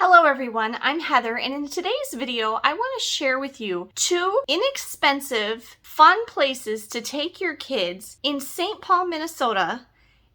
Hello everyone, I'm Heather, and in today's video I want to share with you 2 inexpensive, fun places to take your kids in St. Paul, Minnesota,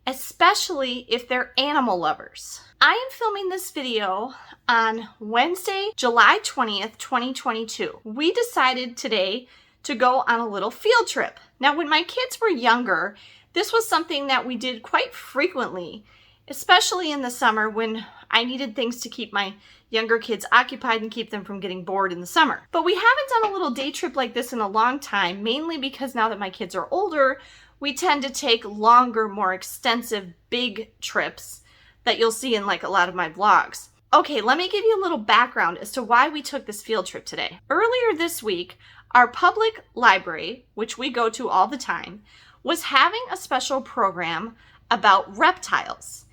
especially if they're animal lovers. I am filming this video on Wednesday, July 20th, 2022. We decided today to go on a little field trip. Now, when my kids were younger, this was something that we did quite frequently, especially in the summer when I needed things to keep my younger kids occupied and keep them from getting bored in the summer. But we haven't done a little day trip like this in a long time, mainly because now that my kids are older, we tend to take longer, more extensive, big trips that you'll see in like a lot of my vlogs. Okay, let me give you a little background as to why we took this field trip today. Earlier this week, our public library, which we go to all the time, was having a special program about reptiles.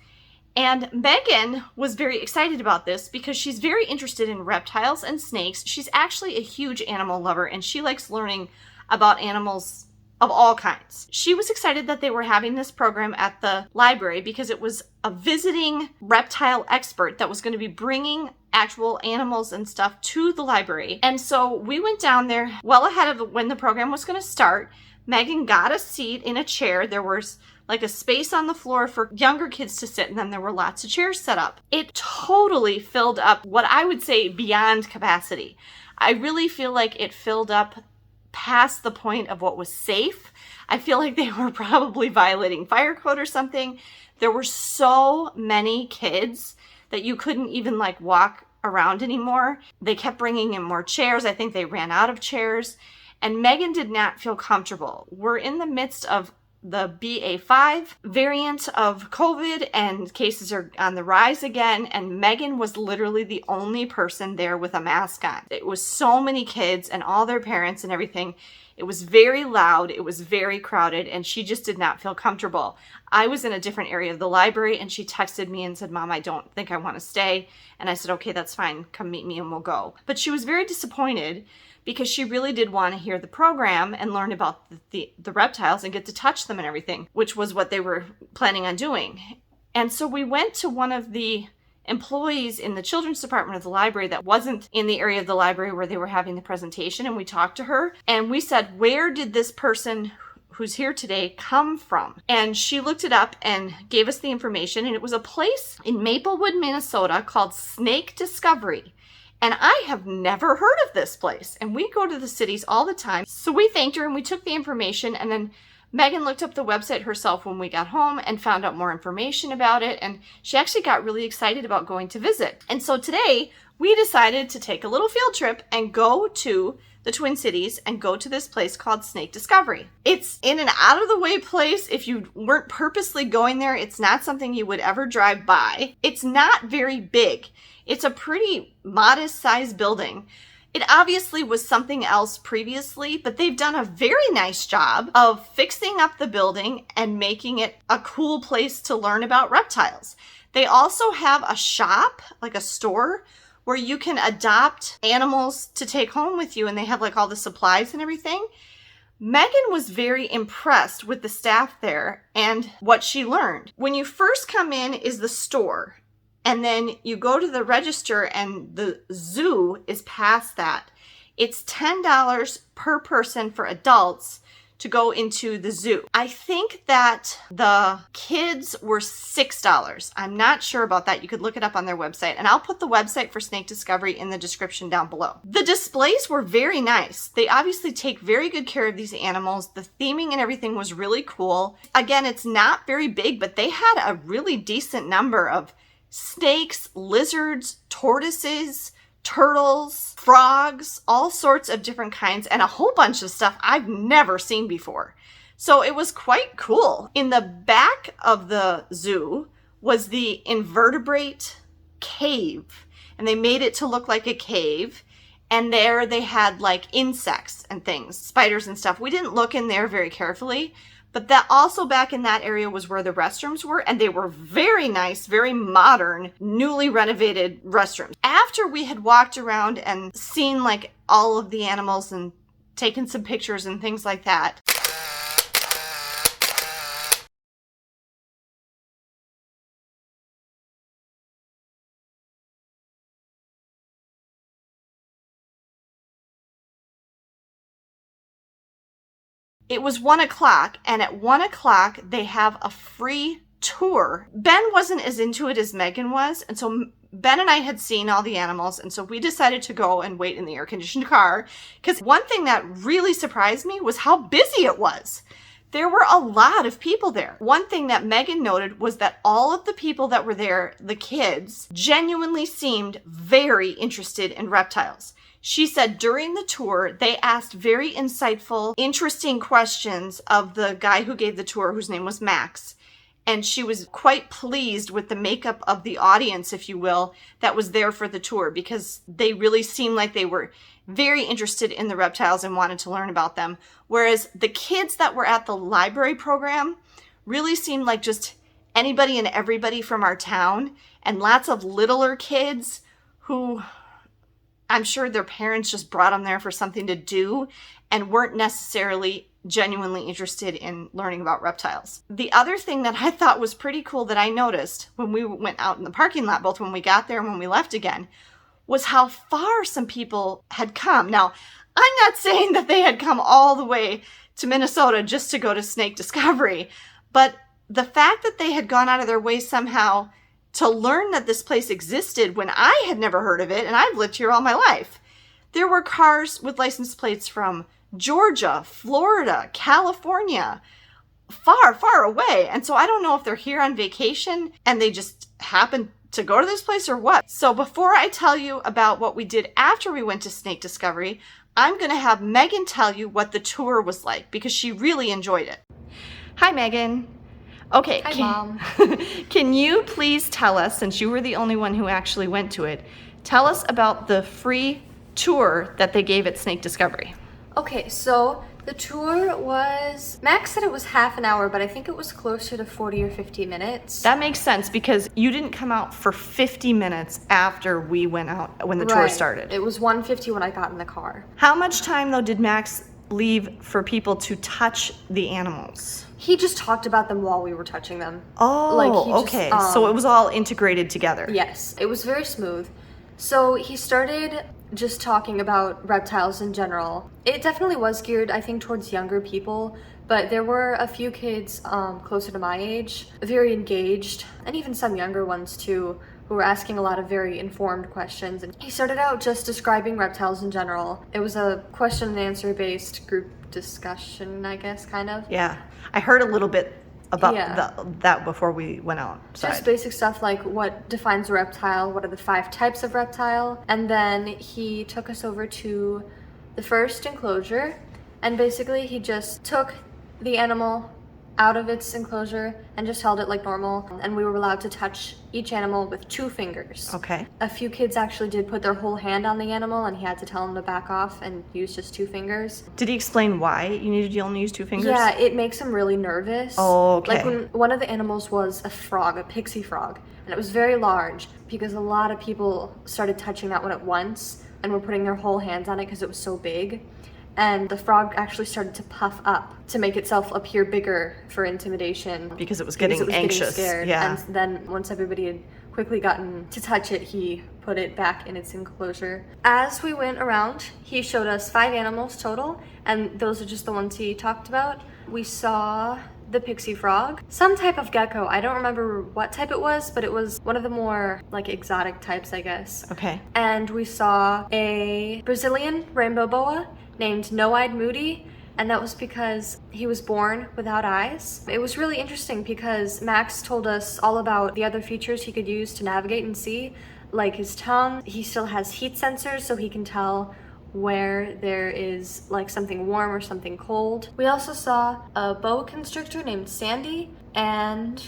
And Megan was very excited about this because she's very interested in reptiles and snakes. She's actually a huge animal lover and she likes learning about animals of all kinds. She was excited that they were having this program at the library because it was a visiting reptile expert that was going to be bringing actual animals and stuff to the library. And so we went down there well ahead of when the program was going to start. Megan got a seat in a chair. There was like a space on the floor for younger kids to sit, and then there were lots of chairs set up. It totally filled up what I would say beyond capacity. I really feel like it filled up past the point of what was safe. I feel like they were probably violating fire code or something. There were so many kids that you couldn't even like walk around anymore. They kept bringing in more chairs. I think they ran out of chairs. And Megan did not feel comfortable. We're in the midst of the BA.5 variant of COVID and cases are on the rise again. And Megan was literally the only person there with a mask on. It was so many kids and all their parents and everything. It was very loud. It was very crowded and she just did not feel comfortable. I was in a different area of the library and she texted me and said, "Mom, I don't think I want to stay." And I said, "Okay, that's fine. Come meet me and we'll go." But she was very disappointed because she really did want to hear the program and learn about the reptiles and get to touch them and everything, which was what they were planning on doing. And so we went to one of the employees in the children's department of the library that wasn't in the area of the library where they were having the presentation, and we talked to her and we said, "Where did this person who's here today come from?" And she looked it up and gave us the information, and it was a place in Maplewood, Minnesota called Snake Discovery. And I have never heard of this place. And we go to the cities all the time. So we thanked her and we took the information. And then Megan looked up the website herself when we got home and found out more information about it. And she actually got really excited about going to visit. And so today we decided to take a little field trip and go to the Twin Cities and go to this place called Snake Discovery. It's in an out of the way place. If you weren't purposely going there, it's not something you would ever drive by. It's not very big. It's a pretty modest sized building. It obviously was something else previously, but they've done a very nice job of fixing up the building and making it a cool place to learn about reptiles. They also have a shop, like a store, where you can adopt animals to take home with you, and they have like all the supplies and everything. Megan was very impressed with the staff there and what she learned. When you first come in is the store. And then you go to the register and the zoo is past that. It's $10 per person for adults to go into the zoo. I think that the kids were $6. I'm not sure about that. You could look it up on their website. And I'll put the website for Snake Discovery in the description down below. The displays were very nice. They obviously take very good care of these animals. The theming and everything was really cool. Again, it's not very big, but they had a really decent number of snakes, lizards, tortoises, turtles, frogs, all sorts of different kinds, and a whole bunch of stuff I've never seen before. So it was quite cool. In the back of the zoo was the invertebrate cave, and they made it to look like a cave. And there they had like insects and things, spiders and stuff. We didn't look in there very carefully, but that also back in that area was where the restrooms were, and they were very nice, very modern, newly renovated restrooms. After we had walked around and seen like all of the animals and taken some pictures and things like that, It was 1 o'clock, and at 1 o'clock, they have a free tour. Ben wasn't as into it as Megan was, and so Ben and I had seen all the animals, and so we decided to go and wait in the air-conditioned car, because one thing that really surprised me was how busy it was. There were a lot of people there. One thing that Megan noted was that all of the people that were there, the kids, genuinely seemed very interested in reptiles. She said during the tour, they asked very insightful, interesting questions of the guy who gave the tour, whose name was Max. And she was quite pleased with the makeup of the audience, if you will, that was there for the tour, because they really seemed like they were very interested in the reptiles and wanted to learn about them. Whereas the kids that were at the library program really seemed like just anybody and everybody from our town, and lots of littler kids who I'm sure their parents just brought them there for something to do and weren't necessarily genuinely interested in learning about reptiles. The other thing that I thought was pretty cool that I noticed when we went out in the parking lot, both when we got there and when we left again, was how far some people had come. Now, I'm not saying that they had come all the way to Minnesota just to go to snake discovery, but the fact that they had gone out of their way somehow to learn that this place existed when I had never heard of it, and I've lived here all my life. There were cars with license plates from Georgia, Florida, California, far, far away. And so I don't know if they're here on vacation and they just happened to go to this place or what. So before I tell you about what we did after we went to snake discovery, I'm going to have Megan tell you what the tour was like, because she really enjoyed it. Hi, Megan. Okay. Hi, Mom. Can you please tell us, since you were the only one who actually went to it, tell us about the free tour that they gave at Snake Discovery? Okay, so the tour was, Max said it was half an hour, but I think it was closer to 40 or 50 minutes. That makes sense, because you didn't come out for 50 minutes after we went out when the tour started. It was 1:50 when I got in the car. How much time, though, did Max leave for people to touch the animals? He just talked about them while we were touching them. Oh, okay. So it was all integrated together. Yes, it was very smooth. So he started just talking about reptiles in general. It definitely was geared, I think, towards younger people, but there were a few kids closer to my age, very engaged, and even some younger ones too, who were asking a lot of very informed questions. And he started out just describing reptiles in general. It was a question and answer based group discussion, I guess, kind of. Yeah, I heard a little bit about that before we went outside. Just basic stuff like what defines a reptile, what are the 5 types of reptile, and then he took us over to the first enclosure, and basically he just took the animal out of its enclosure and just held it like normal, and we were allowed to touch each animal with 2 fingers. Okay. A few kids actually did put their whole hand on the animal, and he had to tell them to back off and use just 2 fingers. Did he explain why you needed to only use 2 fingers? Yeah, it makes him really nervous. Oh, okay. Like when one of the animals was a frog, a pixie frog, and it was very large because a lot of people started touching that one at once and were putting their whole hands on it because it was so big. And the frog actually started to puff up to make itself appear bigger for intimidation. Because it was getting anxious. Getting scared. Yeah. And then once everybody had quickly gotten to touch it, he put it back in its enclosure. As we went around, he showed us 5 animals total, and those are just the ones he talked about. We saw the pixie frog, some type of gecko. I don't remember what type it was, but it was one of the more like exotic types, I guess. Okay. And we saw a Brazilian rainbow boa named No-Eyed Moody, and that was because he was born without eyes. It was really interesting because Max told us all about the other features he could use to navigate and see, like his tongue. He still has heat sensors, so he can tell where there is like something warm or something cold. We also saw a boa constrictor named Sandy, and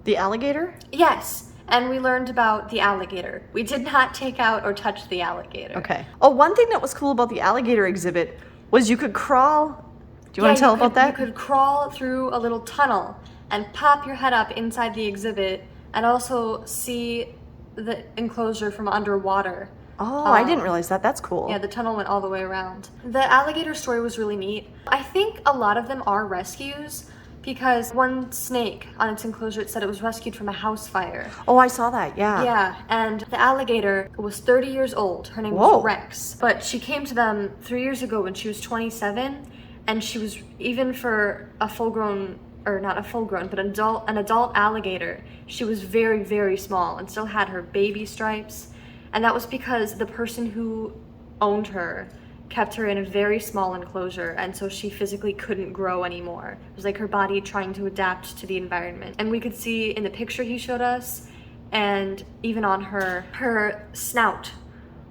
the alligator? Yes. And we learned about the alligator. We did not take out or touch the alligator. Okay. Oh, one thing that was cool about the alligator exhibit was you could crawl. Do you want to tell about that? You could crawl through a little tunnel and pop your head up inside the exhibit and also see the enclosure from underwater. Oh, I didn't realize that. That's cool. Yeah, the tunnel went all the way around. The alligator story was really neat. I think a lot of them are rescues, because one snake on its enclosure, it said it was rescued from a house fire. Oh, I saw that, yeah. Yeah, and the alligator was 30 years old. Her name was Rex. But she came to them 3 years ago when she was 27, and she was, even for a full-grown, or not a full-grown, but an adult alligator, she was very, very small and still had her baby stripes. And that was because the person who owned her kept her in a very small enclosure, and so she physically couldn't grow anymore. It was like her body trying to adapt to the environment. And we could see in the picture he showed us, and even on her snout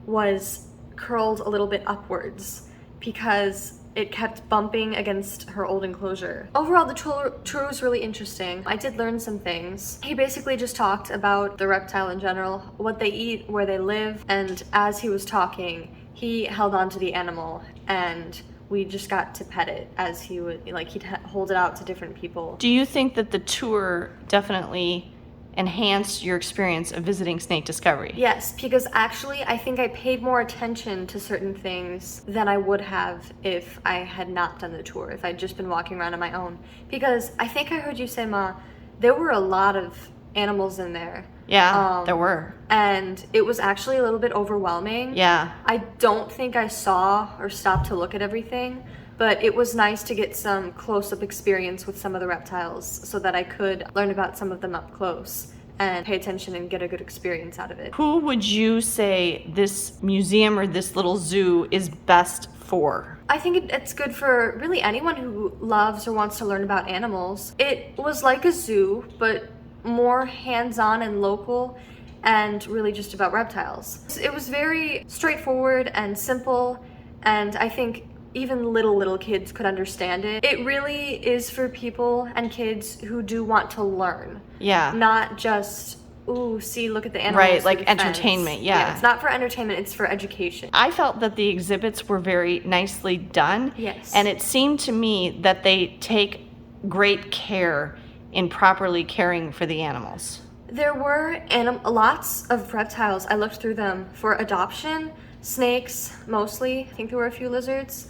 was curled a little bit upwards because it kept bumping against her old enclosure. Overall, the tour was really interesting. I did learn some things. He basically just talked about the reptile in general, what they eat, where they live, and as he was talking, he held on to the animal and we just got to pet it as he would, like, he'd hold it out to different people. Do you think that the tour definitely enhanced your experience of visiting Snake Discovery? Yes, because actually I think I paid more attention to certain things than I would have if I had not done the tour, if I'd just been walking around on my own. Because I think I heard you say, Ma, there were a lot of animals in there. Yeah, there were. And it was actually a little bit overwhelming. Yeah. I don't think I saw or stopped to look at everything, but it was nice to get some close-up experience with some of the reptiles so that I could learn about some of them up close and pay attention and get a good experience out of it. Who would you say this museum or this little zoo is best for? I think it's good for really anyone who loves or wants to learn about animals. It was like a zoo, but more hands-on and local, and really just about reptiles. It was very straightforward and simple, and I think even little kids could understand it. It really is for people and kids who do want to learn. Yeah. Not just, ooh, see, look at the animals. Right, like entertainment, yeah. It's not for entertainment, it's for education. I felt that the exhibits were very nicely done. Yes. And it seemed to me that they take great care in properly caring for the animals. There were lots of reptiles. I looked through them for adoption, snakes mostly. I think there were a few lizards.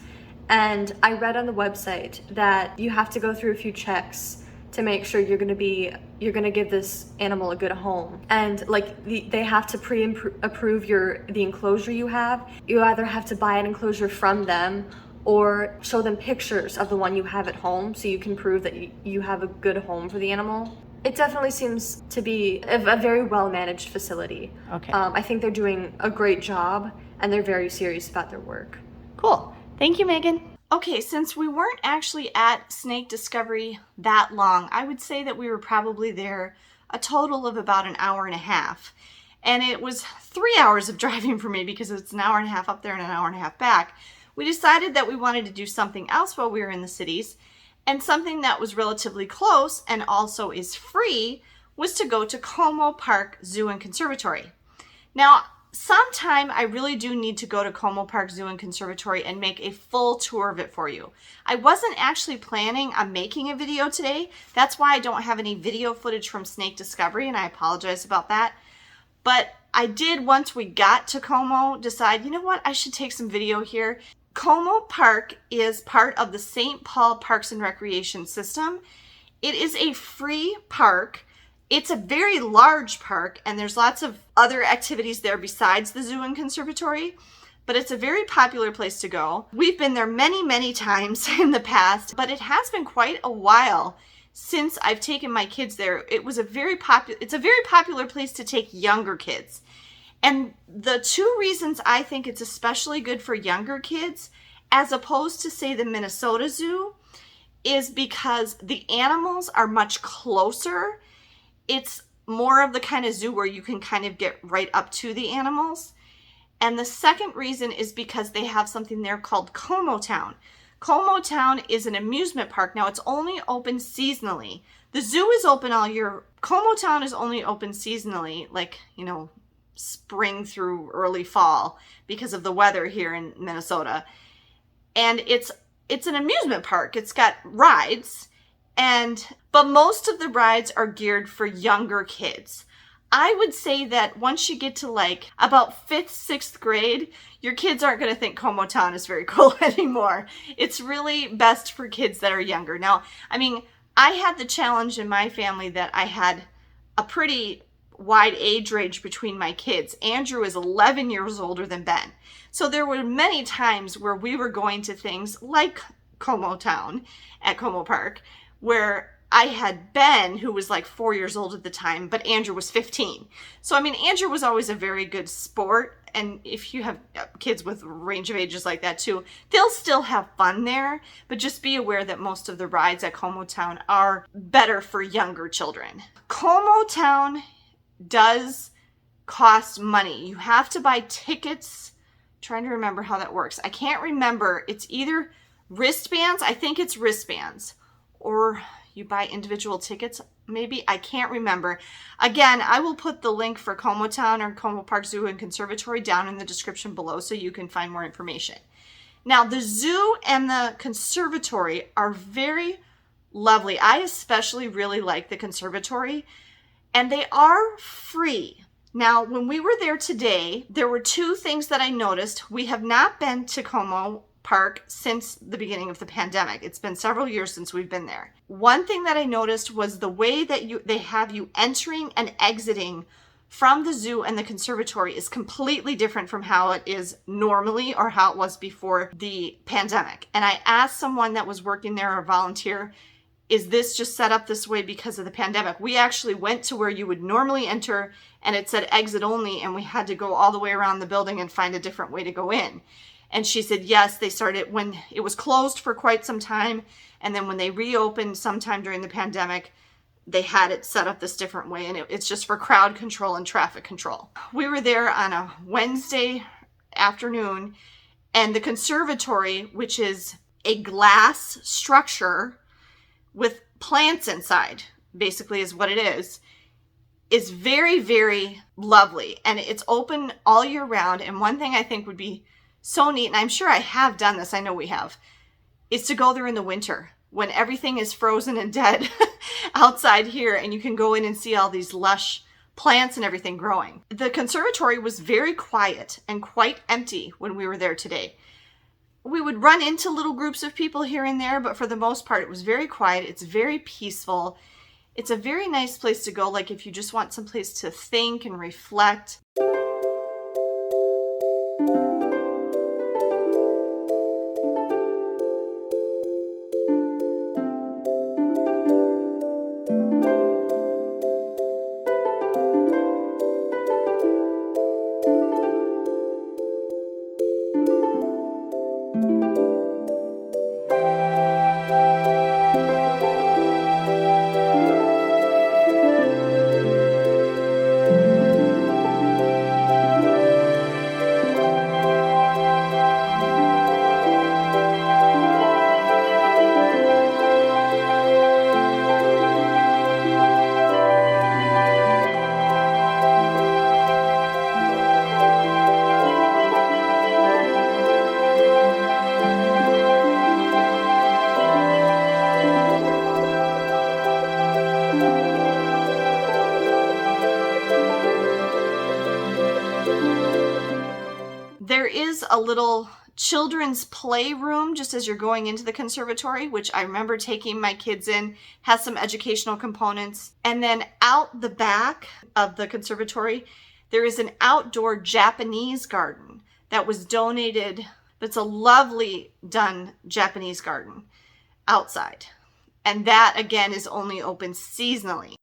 And I read on the website that you have to go through a few checks to make sure you're gonna give this animal a good home. And like they have to approve the enclosure you have. You either have to buy an enclosure from them or show them pictures of the one you have at home so you can prove that you have a good home for the animal. It definitely seems to be a very well-managed facility. Okay. I think they're doing a great job and they're very serious about their work. Cool. Thank you, Megan. Okay, since we weren't actually at Snake Discovery that long, I would say that we were probably there a total of about an hour and a half. And it was 3 hours of driving for me because it's an hour and a half up there and an hour and a half back. We decided that we wanted to do something else while we were in the cities, and something that was relatively close and also is free was to go to Como Park Zoo and Conservatory. Now, sometime I really do need to go to Como Park Zoo and Conservatory and make a full tour of it for you. I wasn't actually planning on making a video today. That's why I don't have any video footage from Snake Discovery, and I apologize about that. But I did, once we got to Como, decide, you know what, I should take some video here. Como Park is part of the St. Paul Parks and Recreation System. It is a free park. It's a very large park, and there's lots of other activities there besides the zoo and conservatory, but it's a very popular place to go. We've been there many times in the past, but it has been quite a while since I've taken my kids there. It's a very popular place to take younger kids. And the two reasons I think it's especially good for younger kids, as opposed to, say, the Minnesota Zoo, is because the animals are much closer. It's more of the kind of zoo where you can kind of get right up to the animals. And the second reason is because they have something there called Como Town. Como Town is an amusement park. Now, it's only open seasonally. The zoo is open all year. Como Town is only open seasonally, like, spring through early fall because of the weather here in Minnesota. And it's an amusement park. It's got rides, but most of the rides are geared for younger kids. I would say that once you get to like about 5th, 6th grade, your kids aren't going to think Como Town is very cool anymore. It's really best for kids that are younger. Now, I had the challenge in my family that I had a pretty wide age range between my kids. Andrew is 11 years older than Ben. So there were many times where we were going to things like Como Town at Como Park, where I had Ben, who was like 4 years old at the time, but Andrew was 15. So, I mean, Andrew was always a very good sport. And if you have kids with a range of ages like that too, they'll still have fun there. But just be aware that most of the rides at Como Town are better for younger children. Como Town does cost money. You have to buy tickets. I'm trying to remember how that works. I can't remember. It's either wristbands. I think it's wristbands, or you buy individual tickets, maybe. I can't remember. Again, I will put the link for Como Town or Como Park Zoo and Conservatory down in the description below so you can find more information. Now, the zoo and the conservatory are very lovely. I especially really like the conservatory, and they are free. Now, when we were there today, there were two things that I noticed. We have not been to Como Park since the beginning of the pandemic. It's been several years since we've been there. One thing that I noticed was the way that they have you entering and exiting from the zoo and the conservatory is completely different from how it is normally or how it was before the pandemic. And I asked someone that was working there, a volunteer, is this just set up this way because of the pandemic? We actually went to where you would normally enter and it said exit only, and we had to go all the way around the building and find a different way to go in. And she said, yes, they started when it was closed for quite some time. And then when they reopened sometime during the pandemic, they had it set up this different way. And it's just for crowd control and traffic control. We were there on a Wednesday afternoon, and the conservatory, which is a glass structure with plants inside, basically is what it is very, very lovely. And it's open all year round. And one thing I think would be so neat, and I'm sure I have done this, I know we have, is to go there in the winter when everything is frozen and dead outside here, and you can go in and see all these lush plants and everything growing. The conservatory was very quiet and quite empty when we were there today. We would run into little groups of people here and there, but for the most part, it was very quiet. It's very peaceful. It's a very nice place to go, like if you just want some place to think and reflect. There is a little children's playroom just as you're going into the conservatory, which I remember taking my kids in, has some educational components. And then out the back of the conservatory, there is an outdoor Japanese garden that was donated. It's a lovely done Japanese garden outside. And that again is only open seasonally.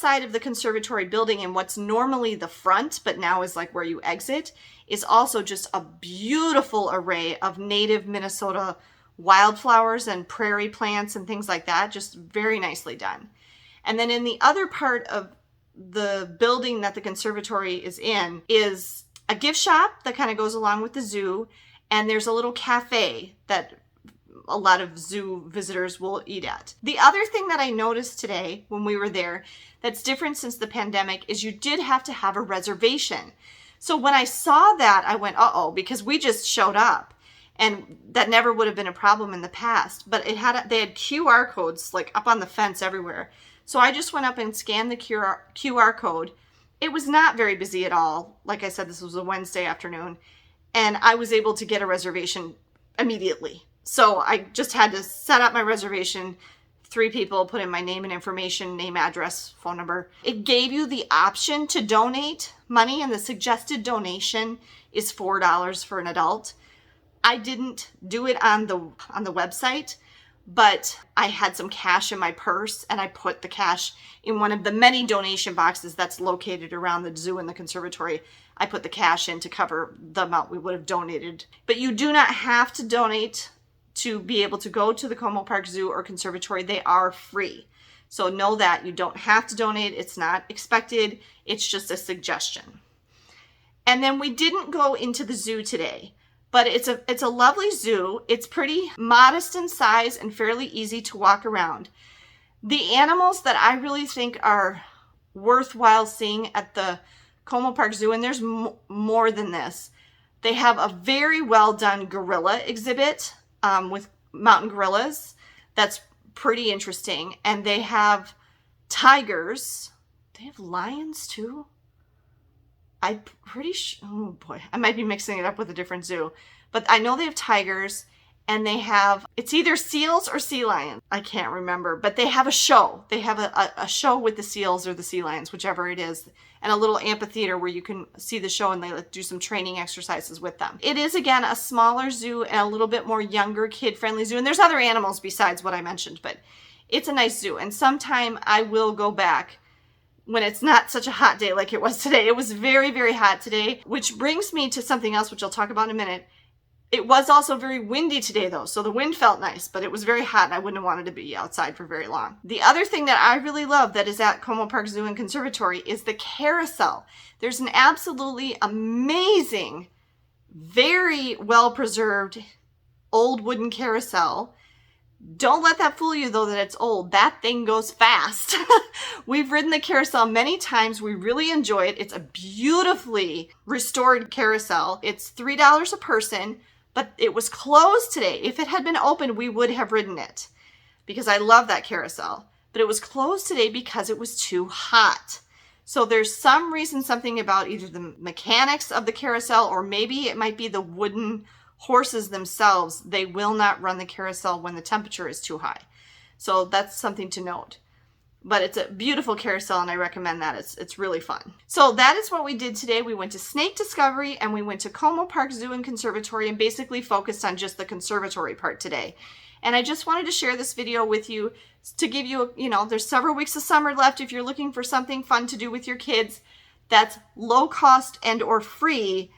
inside of the conservatory building in what's normally the front, but now is like where you exit, is also just a beautiful array of native Minnesota wildflowers and prairie plants and things like that. Just very nicely done. And then in the other part of the building that the conservatory is in is a gift shop that kind of goes along with the zoo. And there's a little cafe that a lot of zoo visitors will eat at. The other thing that I noticed today when we were there that's different since the pandemic is you did have to have a reservation. So when I saw that, I went, uh-oh, because we just showed up. And that never would have been a problem in the past. But they had QR codes like up on the fence everywhere. So I just went up and scanned the QR code. It was not very busy at all. Like I said, this was a Wednesday afternoon. And I was able to get a reservation immediately. So I just had to set up my reservation. 3 people, put in my name and information, name, address, phone number. It gave you the option to donate money, and the suggested donation is $4 for an adult. I didn't do it on the website, but I had some cash in my purse, and I put the cash in one of the many donation boxes that's located around the zoo and the conservatory. I put the cash in to cover the amount we would have donated. But you do not have to donate to be able to go to the Como Park Zoo or Conservatory. They are free. So know that you don't have to donate. It's not expected. It's just a suggestion. And then we didn't go into the zoo today, but it's a lovely zoo. It's pretty modest in size and fairly easy to walk around. The animals that I really think are worthwhile seeing at the Como Park Zoo, and there's more than this, they have a very well done gorilla exhibit with mountain gorillas. That's pretty interesting. And they have tigers. They have lions too. I'm pretty sure, oh boy, I might be mixing it up with a different zoo. But I know they have tigers, and they have, it's either seals or sea lions. I can't remember, but they have a show. They have a show with the seals or the sea lions, whichever it is, and a little amphitheater where you can see the show, and they do some training exercises with them. It is, again, a smaller zoo and a little bit more younger, kid-friendly zoo. And there's other animals besides what I mentioned, but it's a nice zoo. And sometime I will go back when it's not such a hot day like it was today. It was very, very hot today, which brings me to something else, which I'll talk about in a minute. It was also very windy today, though, so the wind felt nice, but it was very hot, and I wouldn't have wanted to be outside for very long. The other thing that I really love that is at Como Park Zoo and Conservatory is the carousel. There's an absolutely amazing, very well-preserved old wooden carousel. Don't let that fool you, though, that it's old. That thing goes fast. We've ridden the carousel many times. We really enjoy it. It's a beautifully restored carousel. It's $3 a person. But it was closed today. If it had been open, we would have ridden it because I love that carousel. But it was closed today because it was too hot. So there's some reason, something about either the mechanics of the carousel, or maybe it might be the wooden horses themselves. They will not run the carousel when the temperature is too high. So that's something to note. But it's a beautiful carousel, and I recommend that. It's really fun. So that is what we did today. We went to Snake Discovery, and we went to Como Park Zoo and Conservatory, and basically focused on just the conservatory part today. And I just wanted to share this video with you to give you, there's several weeks of summer left. If you're looking for something fun to do with your kids that's low cost and or free,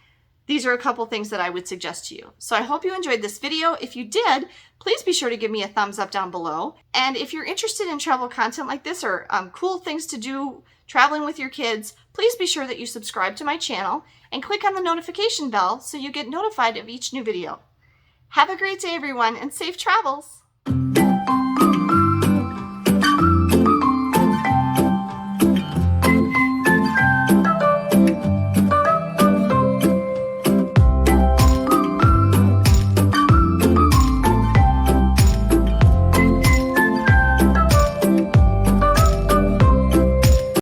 these are a couple things that I would suggest to you. So I hope you enjoyed this video. If you did, please be sure to give me a thumbs up down below. And if you're interested in travel content like this, or cool things to do traveling with your kids, please be sure that you subscribe to my channel and click on the notification bell so you get notified of each new video. Have a great day, everyone, and safe travels.